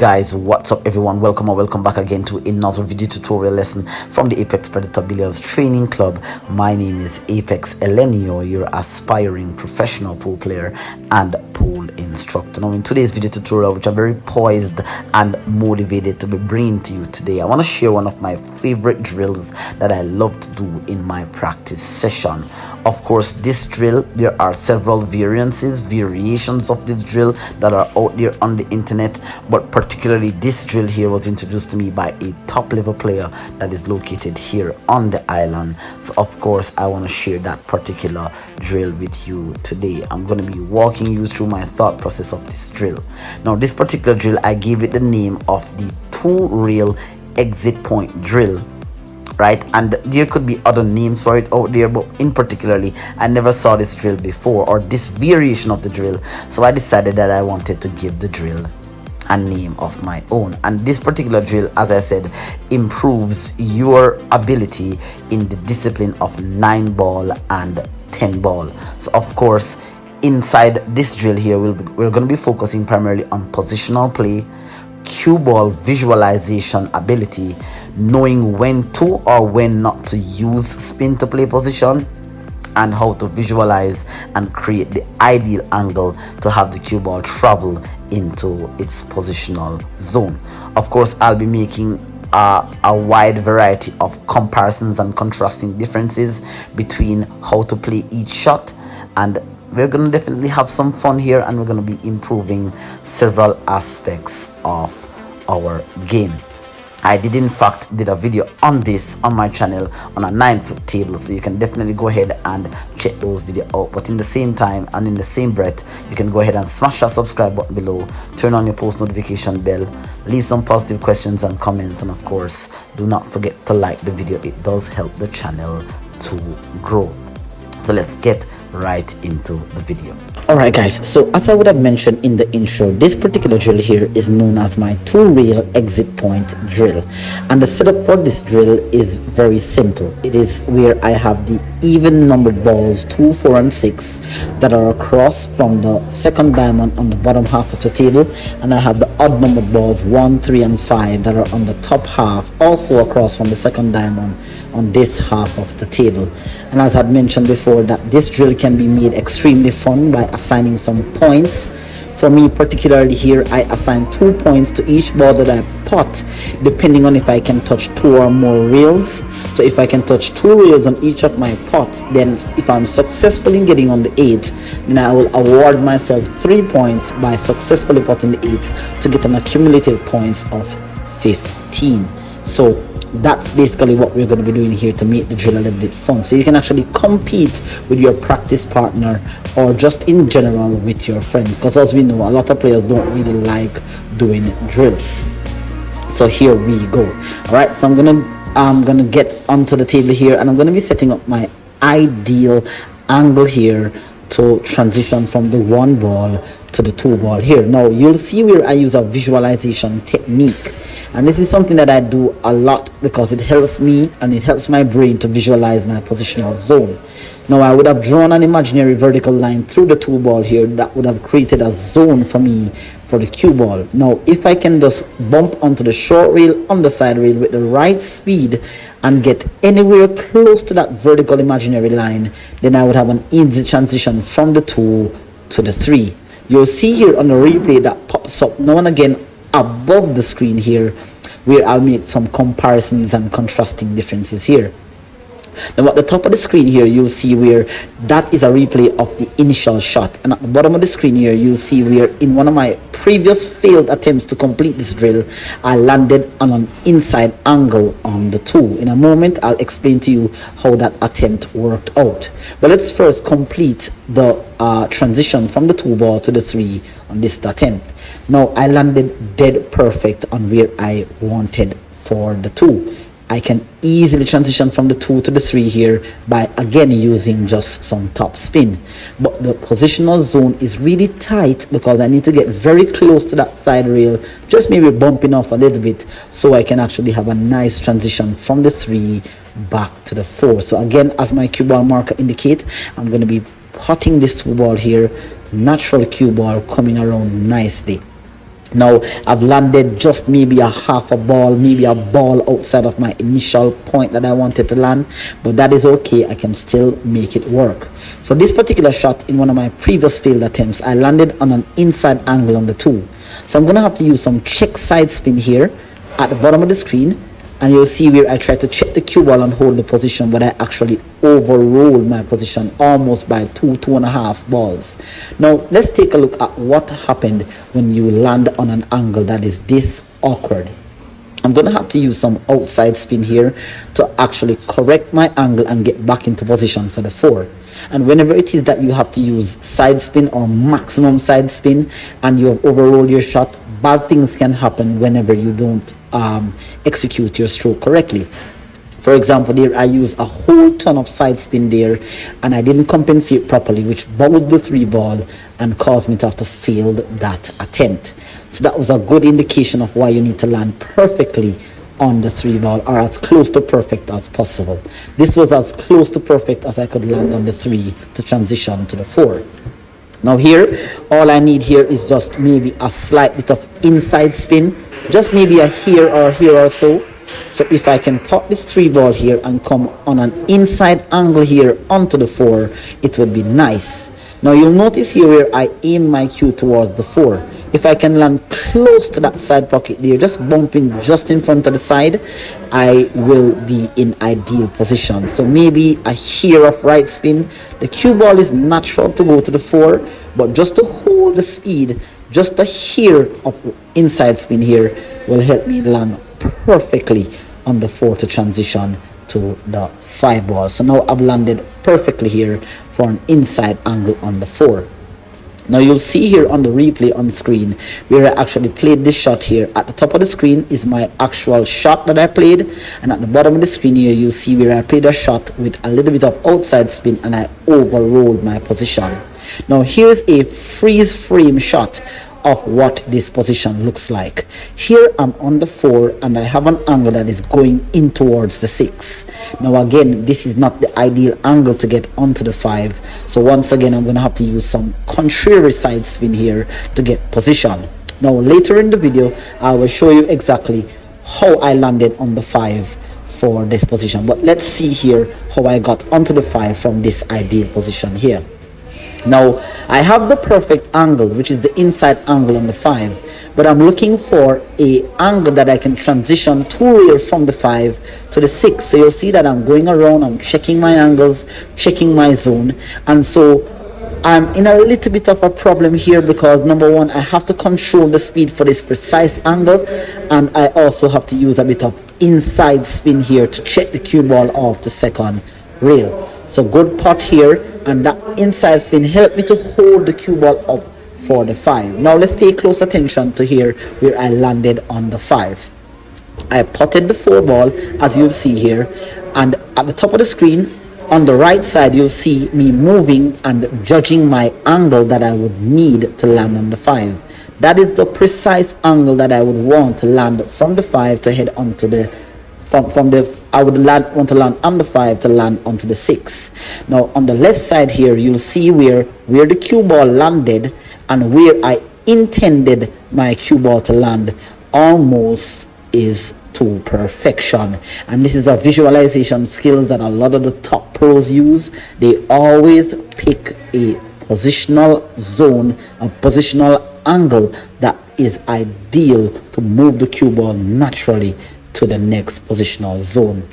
Guys, what's up everyone? Welcome or welcome back again to another video tutorial lesson from the Apex Predator Billiards Training Club. My name is Apex Elenio, your aspiring professional pool player and pool instructor. Now in today's video tutorial, which I'm very poised and motivated to be bringing to you today, I want to share one of my favorite drills that I love to do in my practice session. Of course, this drill, there are several variations of this drill that are out there on the internet, but particularly this drill here was introduced to me by a top level player that is located here on the island. So of course I want to share that particular drill with you today. I'm going to be walking you through my thought process of this drill. Now this particular drill, I gave it the name of the 2-rail exit point drill, right? And there could be other names for it out there, but in particularly I never saw this drill before, or this variation of the drill, so I decided that I wanted to give the drill a name of my own. And this particular drill, as I said, improves your ability in the discipline of 9-ball and 10-ball. So of course inside this drill here we're going to be focusing primarily on positional play, cue ball visualization ability, knowing when to or when not to use spin to play position, and how to visualize and create the ideal angle to have the cue ball travel into its positional zone. Of course, I'll be making a wide variety of comparisons and contrasting differences between how to play each shot, and we're going to definitely have some fun here, and we're going to be improving several aspects of our game. I did in fact did a video on this on my channel on a 9-foot table, so you can definitely go ahead and check those videos out. But in the same time and in the same breath, you can go ahead and smash that subscribe button below, turn on your post notification bell, leave some positive questions and comments, and of course do not forget to like the video. It does help the channel to grow. So let's get right into the video. Alright guys, so as I would have mentioned in the intro, this particular drill here is known as my 2-rail exit point drill, and the setup for this drill is very simple. It is where I have the even numbered balls 2, 4 and 6 that are across from the second diamond on the bottom half of the table, and I have the odd numbered balls 1, 3 and 5 that are on the top half, also across from the second diamond on this half of the table. And as I had mentioned before, that this drill can be made extremely fun by assigning some points. For me particularly here, I assign 2 points to each ball that I pot, depending on if I can touch 2 or more rails. So if I can touch 2 rails on each of my pots, then if I'm successful in getting on the 8, then I will award myself 3 points by successfully potting the 8 to get an accumulated points of 15. So that's basically what we're going to be doing here to make the drill a little bit fun, so you can actually compete with your practice partner or just in general with your friends, because as we know, a lot of players don't really like doing drills. So here we go. All right, so I'm gonna get onto the table here, and I'm going to be setting up my ideal angle here to transition from the 1 ball to the 2 ball here. Now you'll see where I use a visualization technique, and this is something that I do a lot because it helps me and it helps my brain to visualize my positional zone. Now I would have drawn an imaginary vertical line through the 2 ball here that would have created a zone for me for the cue ball. Now if I can just bump onto the short rail, underside rail with the right speed and get anywhere close to that vertical imaginary line, then I would have an easy transition from the 2 to the 3. You'll see here on the replay that pops up now and again above the screen here, where I'll make some comparisons and contrasting differences here. Now at the top of the screen here, you'll see where that is a replay of the initial shot, and at the bottom of the screen here, you'll see where in one of my previous failed attempts to complete this drill, I landed on an inside angle on the 2. In a moment I'll explain to you how that attempt worked out, but let's first complete the transition from the 2 ball to the 3 on this attempt. Now I landed dead perfect on where I wanted for the 2. I can easily transition from the 2 to the 3 here by again using just some top spin, but the positional zone is really tight because I need to get very close to that side rail, just maybe bumping off a little bit, so I can actually have a nice transition from the 3 back to the 4. So again, as my cue ball marker indicate, I'm going to be potting this 2 ball here, natural cue ball coming around nicely. Now I've landed just maybe a half a ball, maybe a ball outside of my initial point that I wanted to land, but that is okay. I can still make it work. For this particular shot, in one of my previous failed attempts, I landed on an inside angle on the 2. So I'm gonna have to use some check side spin here at the bottom of the screen, and you'll see where I try to check the cue ball and hold the position, but I actually overrolled my position almost by 2.5 balls. Now let's take a look at what happened when you land on an angle that is this awkward. I'm gonna have to use some outside spin here to actually correct my angle and get back into position for the 4. And whenever it is that you have to use side spin or maximum side spin and you have overrolled your shot, bad things can happen whenever you don't execute your stroke correctly. For example, there I used a whole ton of side spin there and I didn't compensate properly, which bowled the 3 ball and caused me to have to fail that attempt. So that was a good indication of why you need to land perfectly on the 3 ball, or as close to perfect as possible. This was as close to perfect as I could land on the 3 to transition to the 4. Now here, all I need here is just maybe a slight bit of inside spin, just maybe a here or so. So if I can pop this 3 ball here and come on an inside angle here onto the 4, it would be nice. Now you'll notice here where I aim my cue towards the 4. If I can land close to that side pocket there, just bumping just in front of the side, I will be in ideal position. So maybe a here of right spin. The cue ball is natural to go to the 4, but just to hold the speed, just a here of inside spin here will help me land perfectly on the 4 to transition to the 5 ball. So now I've landed perfectly here for an inside angle on the 4. Now you'll see here on the replay on screen where I actually played this shot here. At the top of the screen is my actual shot that I played, and at the bottom of the screen here you'll see where I played a shot with a little bit of outside spin and I overrolled my position. Now here's a freeze frame shot of what this position looks like. Here I'm on the 4 and I have an angle that is going in towards the 6. Now again, this is not the ideal angle to get onto the 5, so once again I'm gonna have to use some contrary side spin here to get position. Now later in the video I will show you exactly how I landed on the 5 for this position, but let's see here how I got onto the 5 from this ideal position here. Now I have the perfect angle, which is the inside angle on the 5, but I'm looking for a angle that I can transition to rail from the 5 to the 6. So you'll see that I'm going around, I'm checking my angles, checking my zone, and so I'm in a little bit of a problem here because number one, I have to control the speed for this precise angle, and I also have to use a bit of inside spin here to check the cue ball off the second rail. So good pot here, and that inside spin helped me to hold the cue ball up for the 5. Now let's pay close attention to here where I landed on the 5. I potted the 4 ball as you'll see here, and at the top of the screen on the right side you'll see me moving and judging my angle that I would need to land on the 5. That is the precise angle that I would want to land from the 5 to head onto the I would want to land on the 5 to land onto the 6. Now on the left side here you'll see where the cue ball landed and where I intended my cue ball to land almost is to perfection. And this is a visualization skills that a lot of the top pros use. They always pick a positional zone, a positional angle that is ideal to move the cue ball naturally to the next positional zone.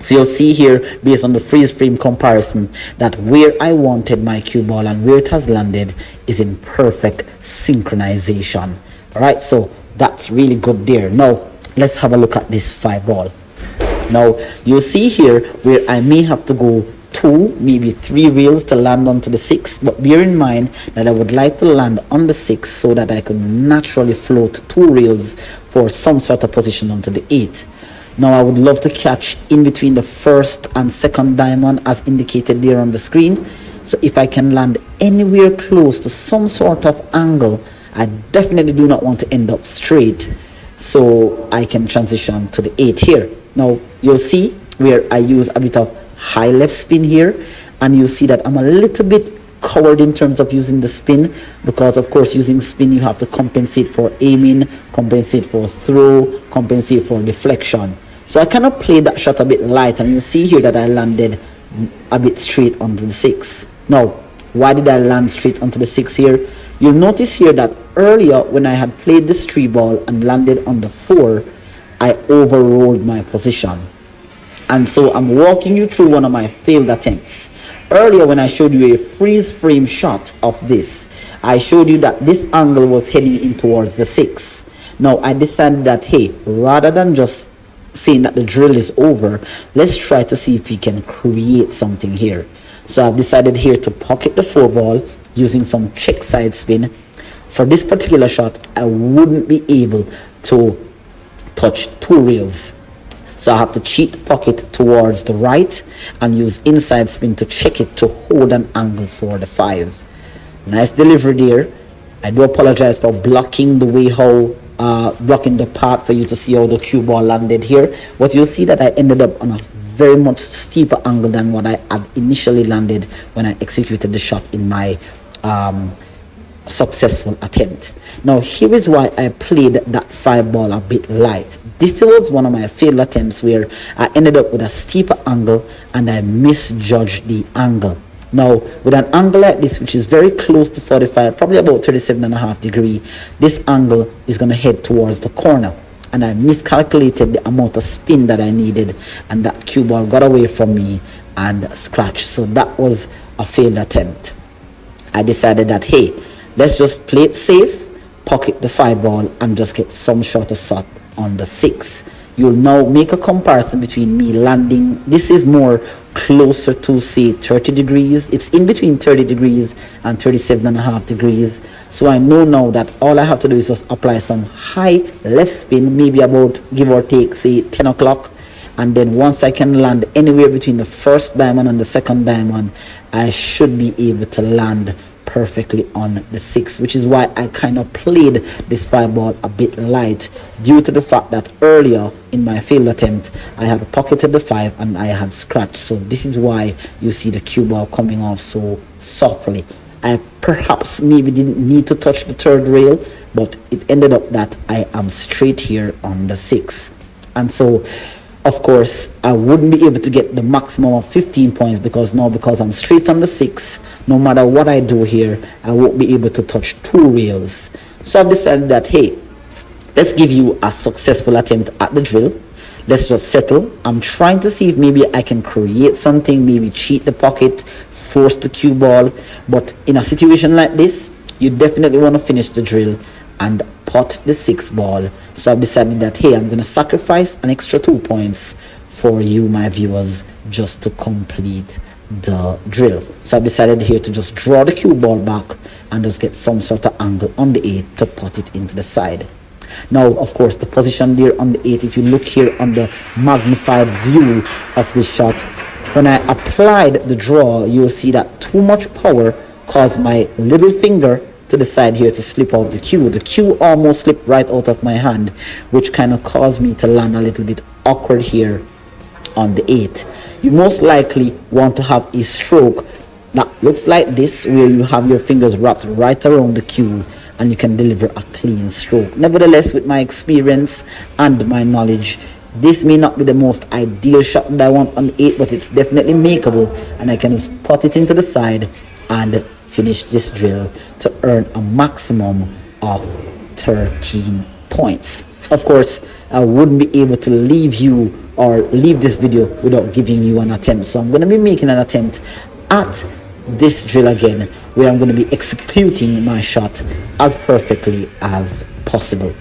So you'll see here based on the freeze frame comparison that where I wanted my cue ball and where it has landed is in perfect synchronization. All right, so that's really good there. Now let's have a look at this 5 ball. Now you'll see here where I may have to go 2, maybe 3 rails to land onto the 6, but bear in mind that I would like to land on the 6 so that I could naturally float 2 rails for some sort of position onto the 8. Now I would love to catch in between the first and second diamond as indicated there on the screen. So if I can land anywhere close to some sort of angle, I definitely do not want to end up straight, so I can transition to the 8 here. Now you'll see where I use a bit of high left spin here, and you see that I'm a little bit coward in terms of using the spin, because of course using spin you have to compensate for aiming, compensate for throw, compensate for deflection. So I kind of played that shot a bit light, and you see here that I landed a bit straight onto the 6. Now, why did I land straight onto the 6 here? You'll notice here that earlier when I had played this 3 ball and landed on the 4, I overrolled my position. And so I'm walking you through one of my failed attempts. Earlier when I showed you a freeze frame shot of this, I showed you that this angle was heading in towards the 6. Now I decided that, hey, rather than just saying that the drill is over, let's try to see if we can create something here. So I've decided here to pocket the 4 ball using some check side spin. For this particular shot, I wouldn't be able to touch 2 rails. So I have to cheat the pocket towards the right and use inside spin to check it to hold an angle for the 5. Nice delivery there. I do apologize for blocking the way how blocking the path for you to see how the cue ball landed here, but you'll see that I ended up on a very much steeper angle than what I had initially landed when I executed the shot in my successful attempt. Now here is why I played that 5 ball a bit light. This was one of my failed attempts where I ended up with a steeper angle and I misjudged the angle. Now with an angle like this, which is very close to 45, probably about 37.5 degrees, this angle is going to head towards the corner, and I miscalculated the amount of spin that I needed, and that cue ball got away from me and scratched. So that was a failed attempt. I decided that, hey, let's just play it safe, pocket the 5 ball and just get some shorter shot on the 6. You'll now make a comparison between me landing. This is more closer to say 30 degrees. It's in between 30 degrees and 37.5 degrees. So I know now that all I have to do is just apply some high left spin, maybe about give or take say 10 o'clock. And then once I can land anywhere between the first diamond and the second diamond, I should be able to land perfectly on the 6, which is why I kind of played this 5 ball a bit light, due to the fact that earlier in my failed attempt I had pocketed the 5 and I had scratched. So this is why you see the cue ball coming off so softly. I perhaps maybe didn't need to touch the 3rd rail, but it ended up that I am straight here on the 6. And so of course I wouldn't be able to get the maximum of 15 points because I'm straight on the 6, no matter what I do here, I won't be able to touch 2 rails. So I've decided that, hey, let's give you a successful attempt at the drill. Let's just settle. I'm trying to see if maybe I can create something, maybe cheat the pocket, force the cue ball. But in a situation like this, you definitely want to finish the drill and pot the 6 ball. So I've decided that, hey, I'm going to sacrifice an extra 2 points for you, my viewers, just to complete the drill. So I've decided here to just draw the cue ball back and just get some sort of angle on the 8 to pot it into the side. Now of course the position there on the 8, if you look here on the magnified view of this shot, when I applied the draw, you'll see that too much power caused my little finger to the side here to slip out the cue. The cue almost slipped right out of my hand, which kind of caused me to land a little bit awkward here on the 8. You most likely want to have a stroke that looks like this, where you have your fingers wrapped right around the cue and you can deliver a clean stroke. Nevertheless, with my experience and my knowledge, this may not be the most ideal shot that I want on the 8, but it's definitely makeable, and I can just pot it into the side and finish this drill to earn a maximum of 13 points. Of course, I wouldn't be able to leave you or leave this video without giving you an attempt. So I'm going to be making an attempt at this drill again, where I'm going to be executing my shot as perfectly as possible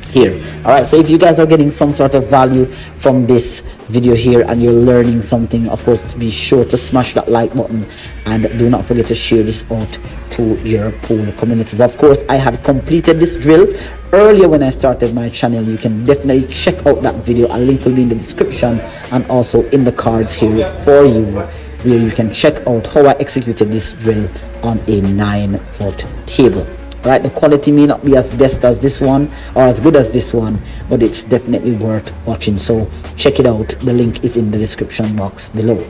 here. All right, so if you guys are getting some sort of value from this video here and you're learning something, of course be sure to smash that like button and do not forget to share this out to your pool communities. Of course, I had completed this drill earlier when I started my channel. You can definitely check out that video. A link will be in the description and also in the cards here for you, where you can check out how I executed this drill on a 9-foot table. Right, the quality may not be as best as this one or as good as this one, but it's definitely worth watching. So check it out. The link is in the description box below.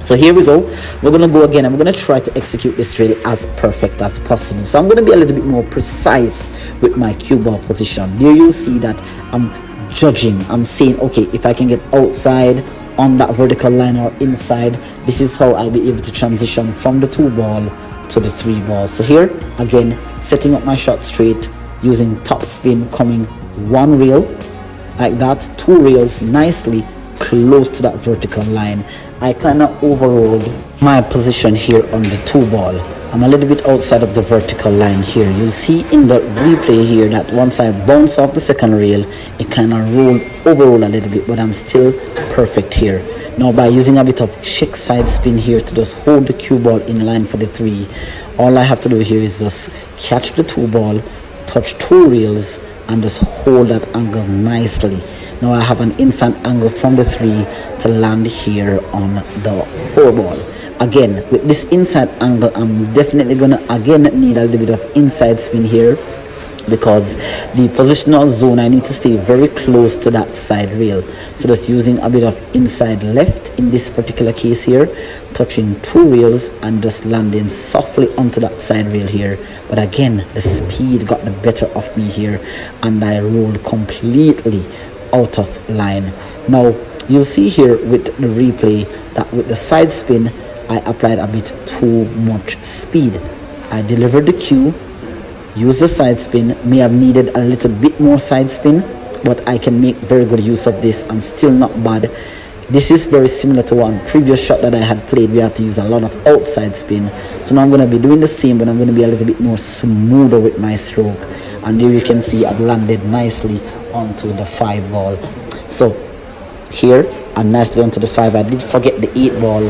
So here we go. We're gonna go again. I'm gonna try to execute this drill as perfect as possible. So I'm gonna be a little bit more precise with my cue ball position. There you'll see that I'm judging. I'm saying, okay, if I can get outside on that vertical line or inside, this is how I'll be able to transition from the 2 ball to the 3 ball. So here again, setting up my shot straight, using top spin, coming 1 rail like that, 2 rails nicely close to that vertical line. I kind of overrode my position here on the 2 ball. I'm a little bit outside of the vertical line here. You'll see in the replay here that once I bounce off the second rail, it kind of overroll a little bit, but I'm still perfect here. Now by using a bit of check side spin here to just hold the cue ball in line for the 3, all I have to do here is just catch the 2 ball, touch 2 rails, and just hold that angle nicely. Now I have an inside angle from the 3 to land here on the 4 ball. Again, with this inside angle, I'm definitely gonna again need a little bit of inside spin here, because the positional zone, I need to stay very close to that side rail. So just using a bit of inside left in this particular case here, touching 2 rails and just landing softly onto that side rail here. But again, the speed got the better of me here and I rolled completely out of line. Now you'll see here with the replay that with the side spin, I applied a bit too much speed. I delivered the cue, use the side spin, may have needed a little bit more side spin, but I can make very good use of this. I'm still not bad. This is very similar to one previous shot that I had played. We have to use a lot of outside spin. So now I'm going to be doing the same, but I'm going to be a little bit more smoother with my stroke. And here you can see I've landed nicely onto the 5 ball. So here I'm nicely onto the 5. I did forget the 8 ball.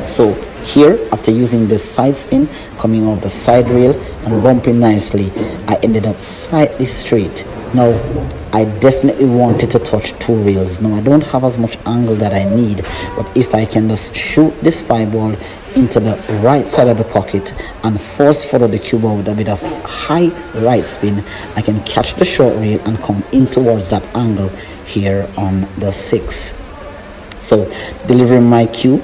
So here, after using the side spin, coming off the side rail and bumping nicely, I ended up slightly straight. Now, I definitely wanted to touch 2 rails. Now, I don't have as much angle that I need, but if I can just shoot this 5 ball into the right side of the pocket and force follow the cue ball with a bit of high right spin, I can catch the short rail and come in towards that angle here on the 6. So, delivering my cue,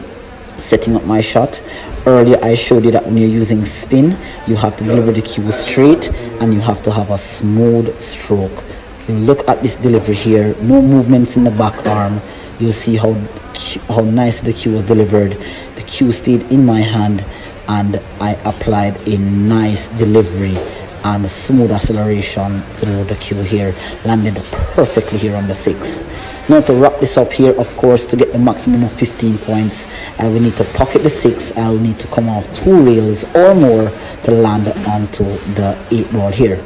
setting up my shot. Earlier I showed you that when you're using spin, you have to deliver the cue straight and you have to have a smooth stroke. You look at this delivery here, no movements in the back arm. You'll see how nice the cue was delivered. The cue stayed in my hand and I applied a nice delivery and smooth acceleration through the cue here, landed perfectly here on the 6. Now to wrap this up here, of course, to get the maximum of 15 points, I will need to pocket the 6. I'll need to come off 2 rails or more to land onto the 8 ball here.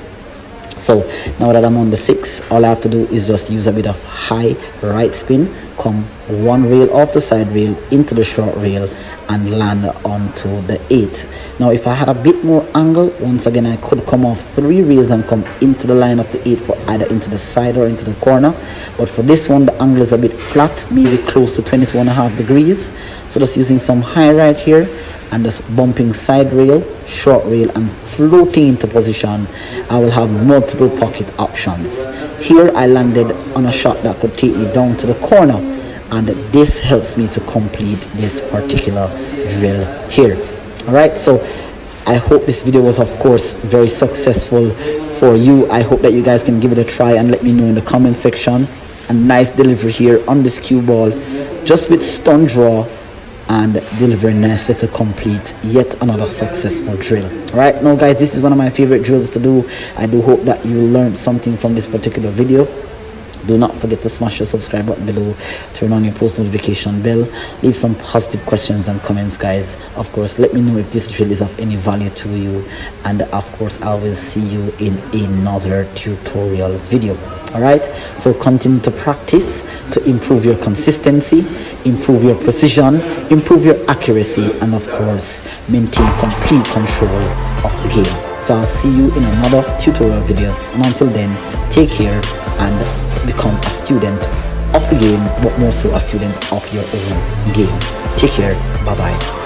So now that I'm on the 6, all I have to do is just use a bit of high right spin, come 1 rail off the side rail into the short rail and land onto the 8. Now if I had a bit more angle, once again I could come off 3 rails and come into the line of the 8 for either into the side or into the corner. But for this one, the angle is a bit flat, maybe close to 22.5 degrees. So just using some high right here and just bumping side rail, short rail and floating into position, I will have multiple pocket options. Here I landed on a shot that could take me down to the corner, and this helps me to complete this particular drill here. Alright, so I hope this video was of course very successful for you. I hope that you guys can give it a try and let me know in the comment section. A nice delivery here on this cue ball, just with stun draw and delivering nicely to complete yet another successful drill. Alright, now guys, this is one of my favorite drills to do. I do hope that you learned something from this particular video. Do not forget to smash the subscribe button below, turn on your post notification bell, leave some positive questions and comments, guys. Of course, let me know if this drill is of any value to you, and of course I will see you in another tutorial video. Alright, so continue to practice to improve your consistency, improve your precision, improve your accuracy, and of course maintain complete control of the game. So I'll see you in another tutorial video, and until then, take care and become a student of the game, but more so a student of your own game. Take care. Bye bye.